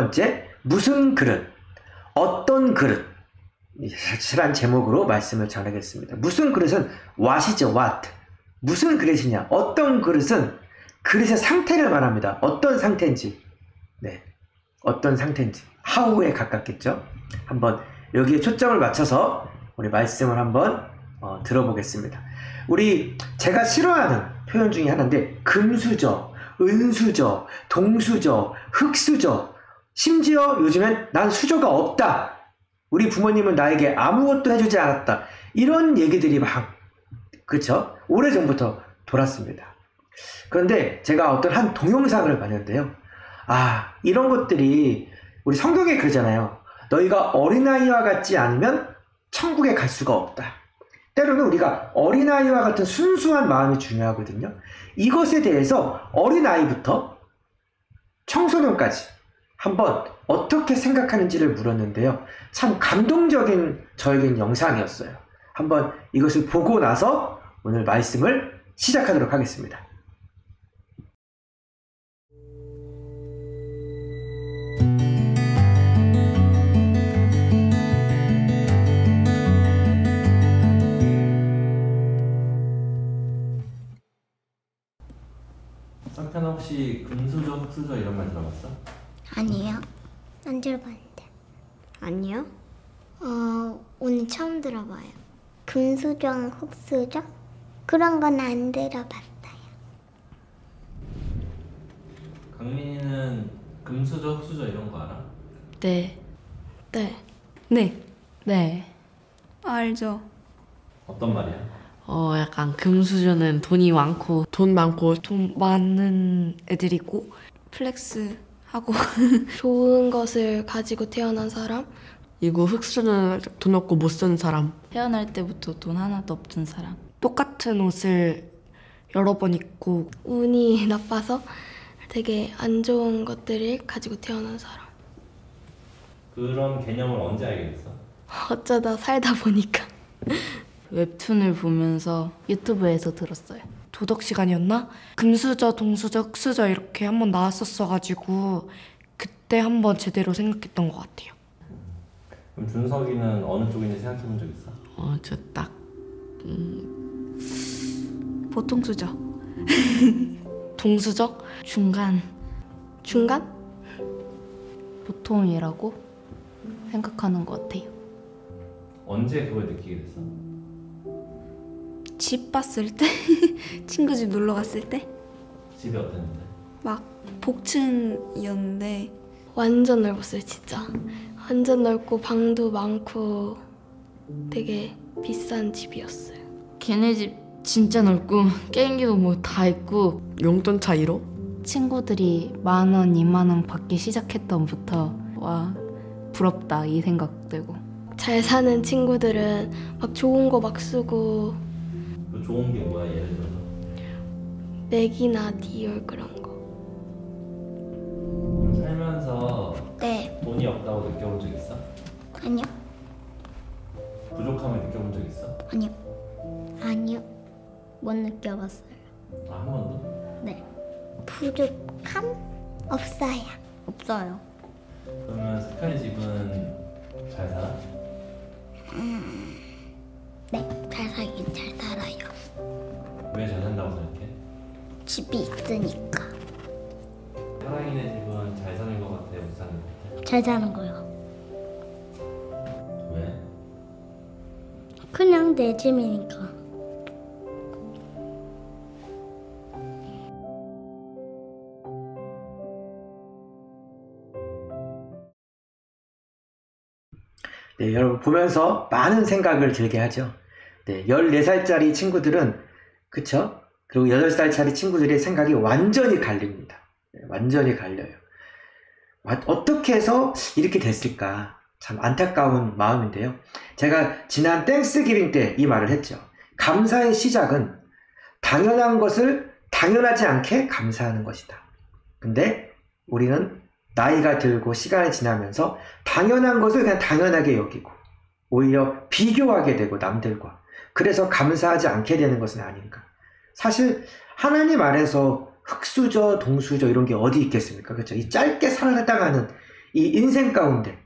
번째, 무슨 그릇, 어떤 그릇, 이란 제목으로 말씀을 전하겠습니다. 무슨 그릇은 what이죠, what. 무슨 그릇이냐, 어떤 그릇은 그릇의 상태를 말합니다. 어떤 상태인지, 네, 어떤 상태인지, how에 가깝겠죠. 한번 여기에 초점을 맞춰서 우리 말씀을 한번 들어보겠습니다. 제가 싫어하는 표현 중에 하나인데, 금수저, 은수저, 동수저, 흙수저, 심지어 요즘엔 난 수저가 없다, 우리 부모님은 나에게 아무것도 해주지 않았다, 이런 얘기들이 막, 그쵸? 오래전부터 돌았습니다. 그런데 제가 어떤 한 동영상을 봤는데요, 이런 것들이 우리 성경에 그러잖아요. 너희가 어린아이와 같지 않으면 천국에 갈 수가 없다. 때로는 우리가 어린아이와 같은 순수한 마음이 중요하거든요. 이것에 대해서 어린아이부터 청소년까지 한번 어떻게 생각하는지를 물었는데요. 참 감동적인 저에겐 영상이었어요. 한번 이것을 보고 나서 오늘 말씀을 시작하도록 하겠습니다. 석현아, 혹시 금수저, 흙수저 이런 말 들어봤어? 아니요. 안 들어봤는데. 아니요. 오늘 처음 들어봐요. 금수저, 흙수저? 그런 건 안 들어봤어요. 강민이는 금수저, 흙수저 이런 거 알아? 네. 네. 네. 네. 알죠. 어떤 말이야? 약간 금수저는 돈이 많고 돈 많은 애들이고 플렉스하고 좋은 것을 가지고 태어난 사람? 이거 흙수저는 돈 없고 못 쓰는 사람. 태어날 때부터 돈 하나도 없던 사람. 똑같은 옷을 여러 번 입고 운이 나빠서 되게 안 좋은 것들을 가지고 태어난 사람. 그런 개념을 언제 알게 됐어? 어쩌다 살다 보니까. 웹툰을 보면서 유튜브에서 들었어요. 도덕 시간이었나? 금수저, 동수저, 흙수저 이렇게 한번 나왔었어가지고 그때 한번 제대로 생각했던 것 같아요. 그럼 준석이는 어느 쪽인지 생각해 본 적 있어? 저 딱 보통 수저. 동수저? 중간. 중간? 보통이라고 생각하는 것 같아요. 언제 그걸 느끼게 됐어? 집 봤을 때? 친구 집 놀러 갔을 때? 집이 어땠는데? 막 복층이었는데 완전 넓었어요. 진짜 완전 넓고 방도 많고 되게 비싼 집이었어요. 걔네 집 진짜 넓고 게임기도 뭐 다 있고 용돈 차이로? 친구들이 10,000원, 20,000원 받기 시작했던부터 와 부럽다 이 생각 들고. 잘 사는 친구들은 막 좋은 거 막 쓰고 그 좋은 게 뭐야, 예를 들어서? 맥이나 디올 그런 거. 그럼 살면서 네. 돈이 없다고 느껴본 적 있어? 아니요. 부족함을 느껴본 적 있어? 아니요. 못 느껴봤어요. 한 번도? 네. 부족함? 없어요. 없어요. 그러면 석현이 집은 잘 살아? 네. 잘 살긴 잘 살아요. 왜 잘 산다고 생각해? 집이 있으니까. 사랑이네 집은 잘 사는 것 같아, 못 사는 것 같아? 잘 사는 거요. 왜? 그냥 내 집이니까. 네, 여러분 보면서 많은 생각을 들게 하죠. 네, 14살짜리 친구들은, 그쵸? 그리고 8살짜리 친구들의 생각이 완전히 갈립니다. 네, 완전히 갈려요. 어떻게 해서 이렇게 됐을까? 참 안타까운 마음인데요. 제가 지난 땡스기빙 때 이 말을 했죠. 감사의 시작은 당연한 것을 당연하지 않게 감사하는 것이다. 근데 우리는 나이가 들고 시간이 지나면서 당연한 것을 그냥 당연하게 여기고 오히려 비교하게 되고 남들과, 그래서 감사하지 않게 되는 것은 아닌가. 사실 하나님 안에서 흙수저, 동수저 이런 게 어디 있겠습니까? 그렇죠? 이 짧게 살아가는 이 인생 가운데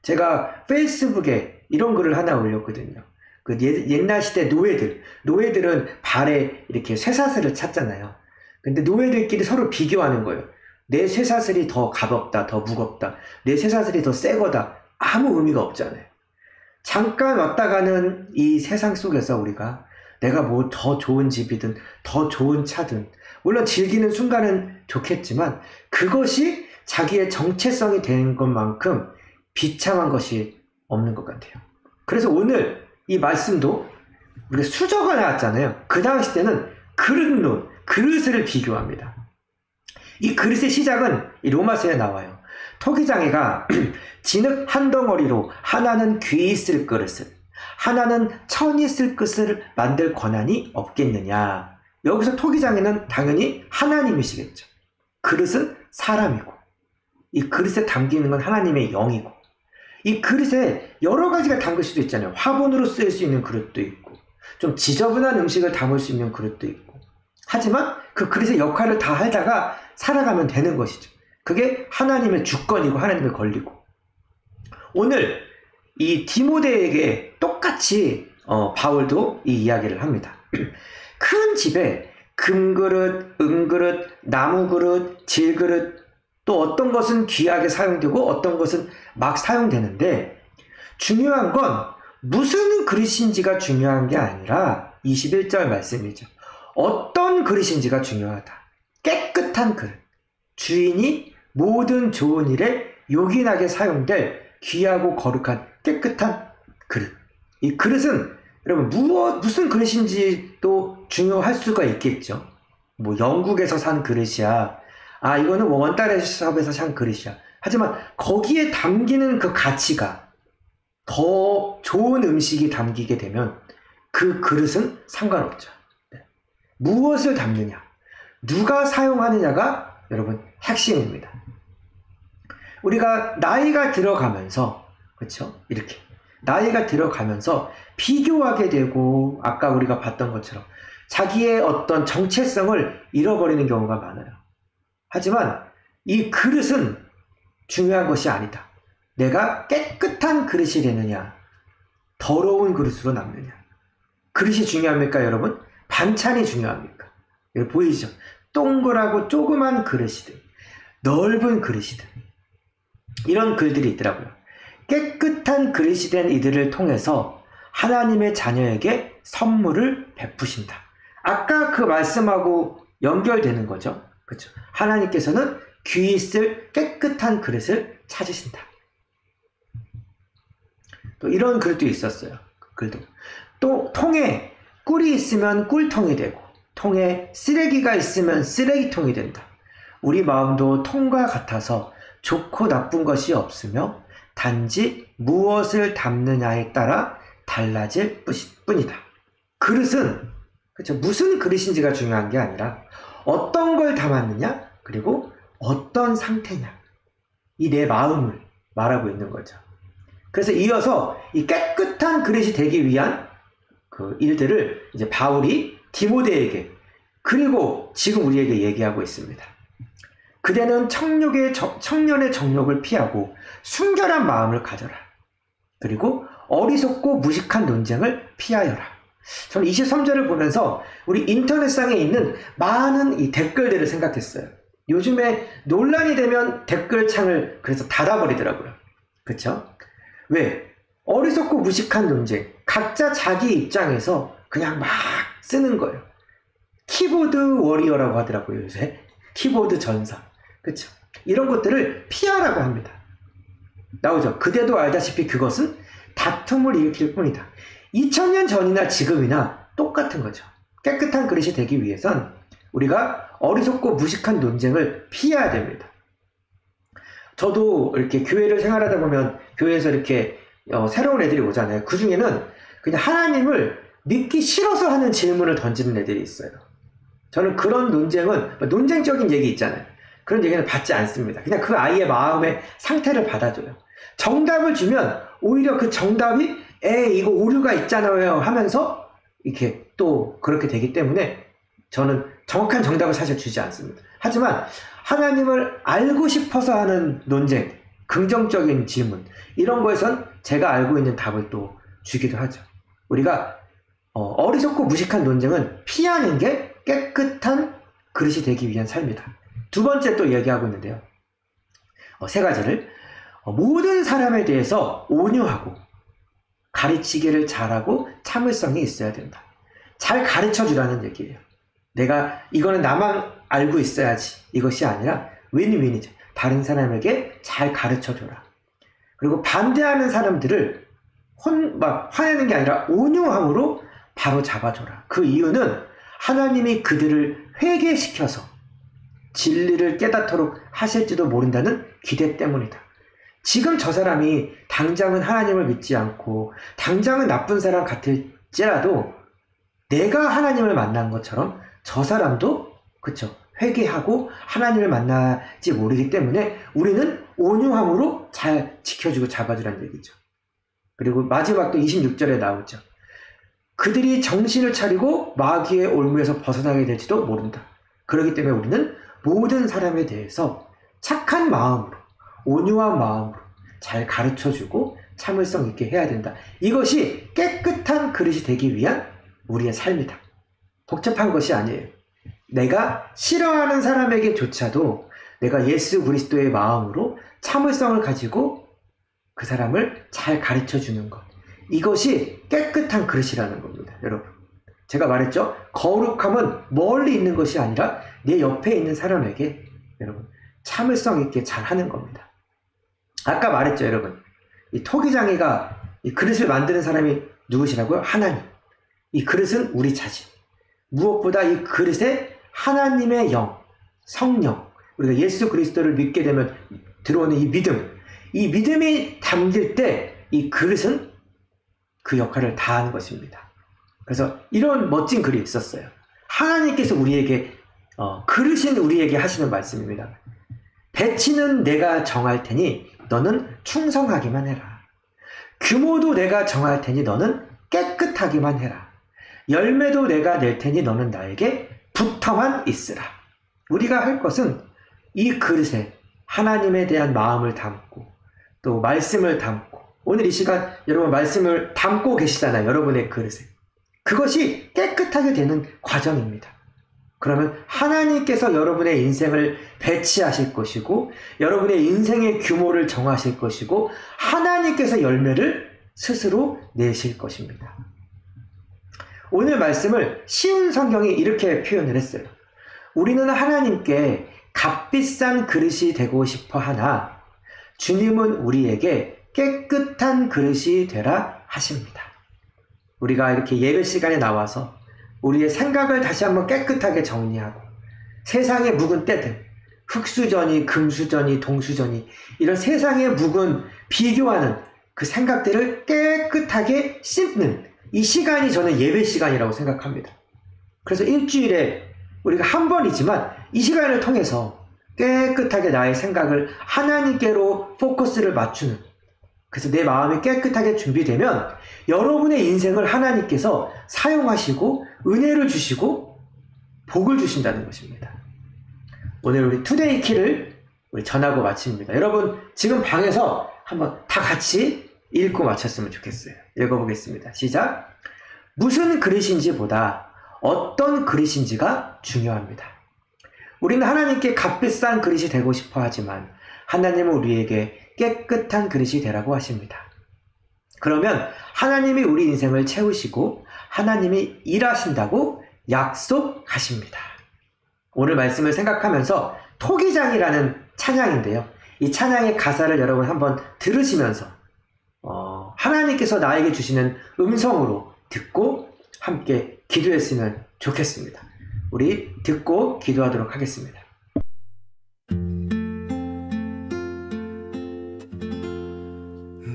제가 페이스북에 이런 글을 하나 올렸거든요. 그 옛날 시대 노예들은 발에 이렇게 쇠사슬을 찼잖아요. 근데 노예들끼리 서로 비교하는 거예요. 내 쇠사슬이 더 가볍다, 더 무겁다, 내 쇠사슬이 더 세거다. 아무 의미가 없잖아요. 잠깐 왔다 가는 이 세상 속에서 우리가 내가 뭐 더 좋은 집이든 더 좋은 차든 물론 즐기는 순간은 좋겠지만 그것이 자기의 정체성이 되는 것만큼 비참한 것이 없는 것 같아요. 그래서 오늘 이 말씀도 우리가 수저가 나왔잖아요. 그 당시 때는 그릇을 비교합니다. 이 그릇의 시작은 이 로마서에 나와요. 토기장애가 진흙 한 덩어리로 하나는 귀 있을 그릇을 하나는 천이 쓸 그릇을 만들 권한이 없겠느냐. 여기서 토기장애는 당연히 하나님이시겠죠. 그릇은 사람이고 이 그릇에 담기는 건 하나님의 영이고 이 그릇에 여러 가지가 담글 수도 있잖아요. 화분으로 쓰일 수 있는 그릇도 있고 좀 지저분한 음식을 담을 수 있는 그릇도 있고 하지만 그 그릇의 역할을 다 하다가 살아가면 되는 것이죠. 그게 하나님의 주권이고 하나님의 권리고 오늘 이 디모데에게 똑같이 바울도 이 이야기를 합니다. 큰 집에 금그릇, 은그릇, 나무그릇, 질그릇 또 어떤 것은 귀하게 사용되고 어떤 것은 막 사용되는데 중요한 건 무슨 그릇인지가 중요한 게 아니라 21절 말씀이죠. 어떤 그릇인지가 중요하다. 깨끗한 그릇. 주인이 모든 좋은 일에 요긴하게 사용될 귀하고 거룩한 깨끗한 그릇. 이 그릇은 여러분 무슨 그릇인지도 중요할 수가 있겠죠. 뭐 영국에서 산 그릇이야. 아 이거는 원달러에서 산 그릇이야. 하지만 거기에 담기는 그 가치가 더 좋은 음식이 담기게 되면 그 그릇은 상관없죠. 네. 무엇을 담느냐, 누가 사용하느냐가 여러분 핵심입니다. 우리가 나이가 들어가면서 그렇죠? 이렇게 나이가 들어가면서 비교하게 되고 아까 우리가 봤던 것처럼 자기의 어떤 정체성을 잃어버리는 경우가 많아요. 하지만 이 그릇은 중요한 것이 아니다. 내가 깨끗한 그릇이 되느냐, 더러운 그릇으로 남느냐. 그릇이 중요합니까, 여러분? 반찬이 중요합니까? 여기 보이시죠? 동그랗고 조그만 그릇이든 넓은 그릇이든 이런 글들이 있더라고요. 깨끗한 그릇이 된 이들을 통해서 하나님의 자녀에게 선물을 베푸신다. 아까 그 말씀하고 연결되는 거죠. 그렇죠? 하나님께서는 귀 있을 깨끗한 그릇을 찾으신다. 또 이런 글도 있었어요. 글도. 또 통에 꿀이 있으면 꿀통이 되고 통에 쓰레기가 있으면 쓰레기통이 된다. 우리 마음도 통과 같아서 좋고 나쁜 것이 없으며 단지 무엇을 담느냐에 따라 달라질 뿐이다. 그릇은 그렇죠? 무슨 그릇인지가 중요한 게 아니라 어떤 걸 담았느냐 그리고 어떤 상태냐 이 내 마음을 말하고 있는 거죠. 그래서 이어서 이 깨끗한 그릇이 되기 위한 그 일들을 이제 바울이 디모데에게 그리고 지금 우리에게 얘기하고 있습니다. 그대는 청년의 정욕을 피하고 순결한 마음을 가져라. 그리고 어리석고 무식한 논쟁을 피하여라. 저는 23절을 보면서 우리 인터넷상에 있는 많은 이 댓글들을 생각했어요. 요즘에 논란이 되면 댓글창을 그래서 닫아버리더라고요. 그쵸? 왜? 어리석고 무식한 논쟁. 각자 자기 입장에서 그냥 막 쓰는 거예요. 키보드 워리어라고 하더라고요, 요새. 키보드 전사. 그쵸? 이런 것들을 피하라고 합니다. 나오죠? 그대도 알다시피 그것은 다툼을 일으킬 뿐이다. 2000년 전이나 지금이나 똑같은 거죠. 깨끗한 그릇이 되기 위해선 우리가 어리석고 무식한 논쟁을 피해야 됩니다. 저도 이렇게 교회를 생활하다 보면 교회에서 이렇게 새로운 애들이 오잖아요. 그 중에는 그냥 하나님을 믿기 싫어서 하는 질문을 던지는 애들이 있어요. 저는 그런 논쟁적인 얘기 있잖아요. 그런 얘기는 받지 않습니다. 그냥 그 아이의 마음의 상태를 받아줘요. 정답을 주면 오히려 그 정답이 이거 오류가 있잖아요 하면서 이렇게 또 그렇게 되기 때문에 저는 정확한 정답을 사실 주지 않습니다. 하지만 하나님을 알고 싶어서 하는 논쟁 긍정적인 질문 이런 거에선 제가 알고 있는 답을 또 주기도 하죠. 우리가 어리석고 무식한 논쟁은 피하는 게 깨끗한 그릇이 되기 위한 삶이다. 두 번째 또 얘기하고 있는데요. 세 가지를 모든 사람에 대해서 온유하고 가르치기를 잘하고 참을성이 있어야 된다. 잘 가르쳐 주라는 얘기예요. 내가 이거는 나만 알고 있어야지 이것이 아니라 윈윈이죠. 다른 사람에게 잘 가르쳐 줘라. 그리고 반대하는 사람들을 화내는 게 아니라 온유함으로 바로 잡아줘라. 그 이유는 하나님이 그들을 회개시켜서 진리를 깨닫도록 하실지도 모른다는 기대 때문이다. 지금 저 사람이 당장은 하나님을 믿지 않고 당장은 나쁜 사람 같을지라도 내가 하나님을 만난 것처럼 저 사람도 그쵸 회개하고 하나님을 만나지 모르기 때문에 우리는 온유함으로 잘 지켜주고 잡아주라는 얘기죠. 그리고 마지막 또 26절에 나오죠. 그들이 정신을 차리고 마귀의 올무에서 벗어나게 될지도 모른다. 그렇기 때문에 우리는 모든 사람에 대해서 착한 마음으로 온유한 마음으로 잘 가르쳐주고 참을성 있게 해야 된다. 이것이 깨끗한 그릇이 되기 위한 우리의 삶이다. 복잡한 것이 아니에요. 내가 싫어하는 사람에게조차도 내가 예수 그리스도의 마음으로 참을성을 가지고 그 사람을 잘 가르쳐주는 것. 이것이 깨끗한 그릇이라는 겁니다. 여러분. 제가 말했죠. 거룩함은 멀리 있는 것이 아니라 내 옆에 있는 사람에게 여러분 참을성 있게 잘 하는 겁니다. 아까 말했죠. 여러분. 이 토기장이가 이 그릇을 만드는 사람이 누구시라고요? 하나님. 이 그릇은 우리 자신. 무엇보다 이 그릇에 하나님의 영, 성령, 우리가 예수 그리스도를 믿게 되면 들어오는 이 믿음, 이 믿음이 담길 때 이 그릇은 그 역할을 다하는 것입니다. 그래서 이런 멋진 글이 있었어요. 하나님께서 우리에게 그릇인 우리에게 하시는 말씀입니다. 배치는 내가 정할 테니 너는 충성하기만 해라. 규모도 내가 정할 테니 너는 깨끗하기만 해라. 열매도 내가 낼 테니 너는 나에게 붙어만 있으라. 우리가 할 것은 이 그릇에 하나님에 대한 마음을 담고 또 말씀을 담고 오늘 이 시간 여러분 말씀을 담고 계시잖아요. 여러분의 그릇에. 그것이 깨끗하게 되는 과정입니다. 그러면 하나님께서 여러분의 인생을 배치하실 것이고 여러분의 인생의 규모를 정하실 것이고 하나님께서 열매를 스스로 내실 것입니다. 오늘 말씀을 쉬운 성경이 이렇게 표현을 했어요. 우리는 하나님께 값비싼 그릇이 되고 싶어 하나 주님은 우리에게 깨끗한 그릇이 되라 하십니다. 우리가 이렇게 예배 시간에 나와서 우리의 생각을 다시 한번 깨끗하게 정리하고 세상의 묵은 때들 흙수저니 금수저니 동수저니 이런 세상의 묵은 비교하는 그 생각들을 깨끗하게 씻는 이 시간이 저는 예배 시간이라고 생각합니다. 그래서 일주일에 우리가 한 번이지만 이 시간을 통해서 깨끗하게 나의 생각을 하나님께로 포커스를 맞추는 그래서 내 마음이 깨끗하게 준비되면 여러분의 인생을 하나님께서 사용하시고 은혜를 주시고 복을 주신다는 것입니다. 오늘 우리 투데이 키를 우리 전하고 마칩니다. 여러분 지금 방에서 한번 다 같이 읽고 마쳤으면 좋겠어요. 읽어보겠습니다. 시작. 무슨 그릇인지 보다 어떤 그릇인지가 중요합니다. 우리는 하나님께 값비싼 그릇이 되고 싶어 하지만 하나님은 우리에게 깨끗한 그릇이 되라고 하십니다. 그러면 하나님이 우리 인생을 채우시고 하나님이 일하신다고 약속하십니다. 오늘 말씀을 생각하면서 토기장이라는 찬양인데요. 이 찬양의 가사를 여러분 한번 들으시면서 하나님께서 나에게 주시는 음성으로 듣고 함께 기도했으면 좋겠습니다. 우리 듣고 기도하도록 하겠습니다.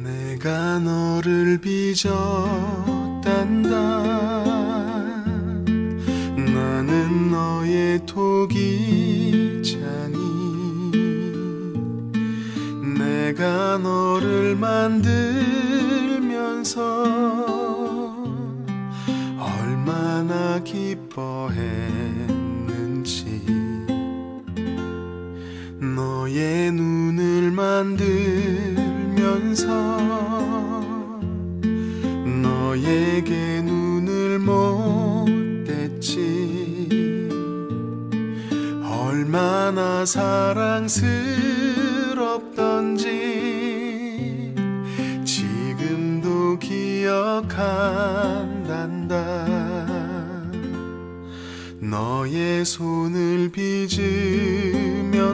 내가 너를 빚었단다. 나는 너의 토기장이 내가 너를 만들면서 얼마나 기뻐했는지 너의 눈을 만들면서 너에게 눈을 못 뗐지. 얼마나 사랑스럽던지 지금도 기억한단다. 너의 손을 빚으면서